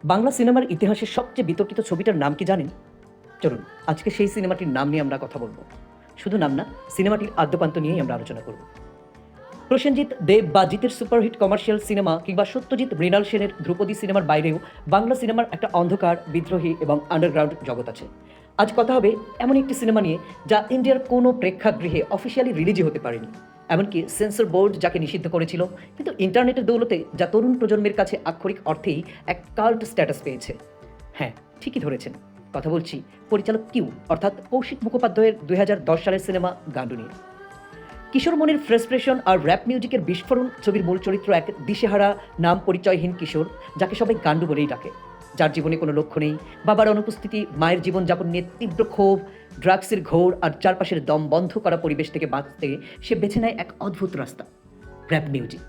বাংলা সিনেমার ইতিহাসের সবচেয়ে বিতর্কিত ছবিটার নাম কি জানেন? চলুন আজকে সেই সিনেমাটির নাম নিয়ে আমরা কথা বলবো। শুধু নাম না, সিনেমাটির আদ্যপান্ত নিয়েই আমরা আলোচনা করব। প্রসেনজিৎ দেব বা জিতের সুপারহিট কমার্শিয়াল সিনেমা কিংবা সত্যজিৎ মৃণাল সেনের ধ্রুপদী সিনেমার বাইরেও বাংলা সিনেমার একটা অন্ধকার, বিদ্রোহী এবং আন্ডারগ্রাউন্ড জগৎ আছে। আজ কথা হবে এমন একটি সিনেমা নিয়ে যা ইন্ডিয়ার কোনো প্রেক্ষাগৃহে অফিসিয়ালি রিলিজই হতে পারেনি, এমনকি সেন্সর বোর্ড যাকে নিষিদ্ধ করেছিল, কিন্তু ইন্টারনেটের দৌলতে যা তরুণ প্রজন্মের কাছে আক্ষরিক অর্থেই এক কাল্ট স্ট্যাটাস পেয়েছে। হ্যাঁ, ঠিকই ধরেছেন, কথা বলছি পরিচালক কিউ অর্থাৎ কৌশিক মুখোপাধ্যায়ের 2010 সালের সিনেমা গান্ডু নিয়ে। কিশোর মনির ফ্রাস্ট্রেশন আর র্যাপ মিউজিকের বিস্ফোরণ ছবির মূল চরিত্র এক দিশেহারা, নাম পরিচয়হীন কিশোর, যাকে সবাই গান্ডু বলেই ডাকে, যার জীবনে কোনো লক্ষ্য নেই, বাবার অনুপস্থিতি, মায়ের জীবনযাপন নিয়ে তীব্র ক্ষোভ, ড্রাগসের ঘোর আর চারপাশের দম বন্ধ করা পরিবেশ থেকে বাঁচতে সে বেছে নেয় এক অদ্ভুত রাস্তা, র্যাপ মিউজিক।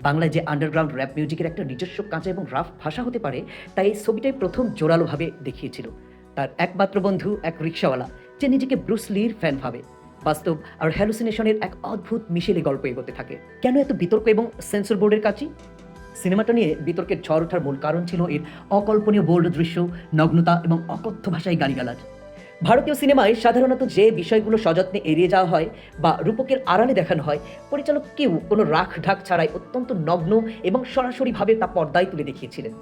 বাংলায় যে আন্ডারগ্রাউন্ড র্যাপ মিউজিকের একটা নিজস্ব কাঁচা এবং রাফ ভাষা হতে পারে, তাই এই ছবিটাই প্রথম জোরালোভাবে দেখিয়েছিল। তার একমাত্র বন্ধু এক রিক্সাওয়ালা, যে নিজেকে ব্রুস লির ফ্যান ভাবে, বাস্তব আর হ্যালুসিনেশনের এক অদ্ভুত মিশেলে গল্প এগোতে থাকে। কেন এত বিতর্ক এবং সেন্সর বোর্ডের কাছে? সিনেমাটা নিয়ে বিতর্কের ঝড় ওঠার মূল কারণ ছিল এর অকল্পনীয় বোল্ড দৃশ্য, নগ্নতা এবং অকথ্য ভাষায় গালিগালাজ। ভারতীয় সিনেমায় সাধারণত যে বিষয়গুলো সযত্নে এড়িয়ে যাওয়া হয় বা রূপকের আড়ালে দেখানো হয়, পরিচালক কেউ কোনো রাখ ঢাক ছাড়াই অত্যন্ত নগ্ন এবং সরাসরিভাবে তা পর্দায় তুলে দেখিয়েছিলেন।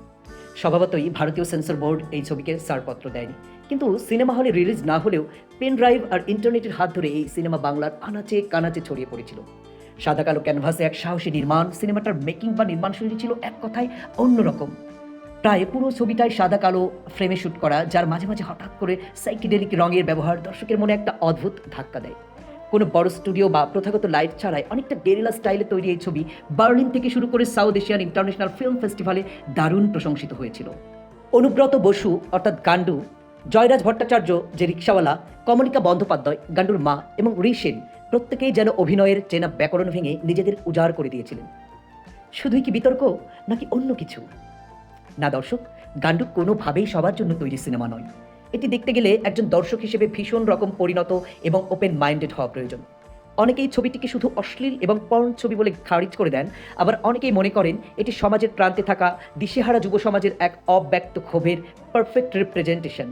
স্বভাবতই ভারতীয় সেন্সর বোর্ড এই ছবিকে ছাড়পত্র দেয়নি, কিন্তু সিনেমা হলে রিলিজ না হলেও পেন ড্রাইভ আর ইন্টারনেটের হাত ধরে এই সিনেমা বাংলার আনাচে কানাচে ছড়িয়ে পড়েছিল। সাদা কালো ক্যানভাসে এক সাহসী নির্মাণ, সিনেমাটার মেকিং বা নির্মাণশৈলী ছিল এক কথায় অন্যরকম। প্রায় পুরো ছবিটাই সাদা কালো ফ্রেমে শ্যুট করা, যার মাঝে মাঝে হঠাৎ করে সাইকিডেলিক রঙের ব্যবহার দর্শকের মনে একটা অদ্ভুত ধাক্কা দেয়। কোনো বড় স্টুডিও বা প্রথাগত লাইট ছাড়াই অনেকটা গেরিলা স্টাইলে তৈরি এই ছবি বার্লিন থেকে শুরু করে সাউথ এশিয়ান ইন্টারন্যাশনাল ফিল্ম ফেস্টিভ্যালে দারুণ প্রশংসিত হয়েছিল। অনুব্রত বসু অর্থাৎ গান্ডু, জয়রাজ ভট্টাচার্য যে রিক্সাওয়ালা, কমলিকা বন্দ্যোপাধ্যায় গান্ডুর মা এবং ঋষেন প্রত্যেকেই যেন অভিনয়ের চেনা ব্যাকরণ ভেঙে নিজেদের উজাড় করে দিয়েছিলেন। শুধুই কি বিতর্ক, নাকি অন্য কিছু? না দর্শক, গান্ডু কোনোভাবেই সবার জন্য তৈরি সিনেমা নয়। এটি দেখতে গেলে একজন দর্শক হিসেবে ভীষণ রকম পরিণত এবং ওপেন মাইন্ডেড হওয়া প্রয়োজন। অনেকেই ছবিটিকে শুধু অশ্লীল এবং পর্ন ছবি বলে খারিজ করে দেন, আবার অনেকেই মনে করেন এটি সমাজের প্রান্তে থাকা দিশেহারা যুব সমাজের এক অব্যক্ত ক্ষোভের পারফেক্ট রিপ্রেজেন্টেশন।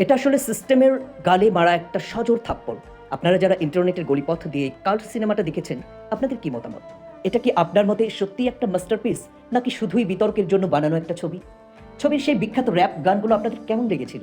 এটা আসলে সিস্টেমের গালে মারা একটা সজোর থাপ্পড়। আপনারা যারা ইন্টারনেটের গলিপথ দিয়ে কাল্ট সিনেমাটা দেখেছেন, আপনাদের কি মতামত? এটা কি আপনার মতে সত্যিই একটা মাস্টারপিস, নাকি শুধুই বিতর্কের জন্য বানানো একটা ছবি? ছবির সেই বিখ্যাত র্যাপ গানগুলো আপনাদের কেমন লেগেছিল?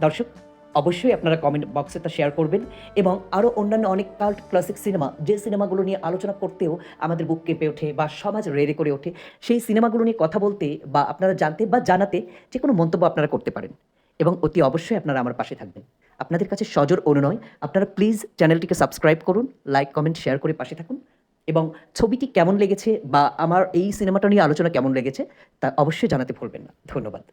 দর্শক, অবশ্যই আপনারা কমেন্ট বক্সে তা শেয়ার করবেন, এবং আরও অন্যান্য অনেক কাল্ট ক্লাসিক সিনেমা, যে সিনেমাগুলো নিয়ে আলোচনা করতেও আমাদের বুক কেঁপে ওঠে বা সমাজ রেড়ে করে ওঠে, সেই সিনেমাগুলো নিয়ে কথা বলতে বা আপনারা জানতে বা জানাতে যে কোনো মন্তব্য আপনারা করতে পারেন, এবং অতি অবশ্যই আপনারা আমার পাশে থাকবেন। আপনাদের কাছে সজোর অনুনয়, আপনারা প্লিজ চ্যানেলটিকে সাবস্ক্রাইব করুন, লাইক কমেন্ট শেয়ার করে পাশে থাকুন, এবং ছবিটি কেমন লেগেছে বা আমার এই সিনেমাটা নিয়ে আলোচনা কেমন লেগেছে তা অবশ্যই জানাতে ভুলবেন না। ধন্যবাদ।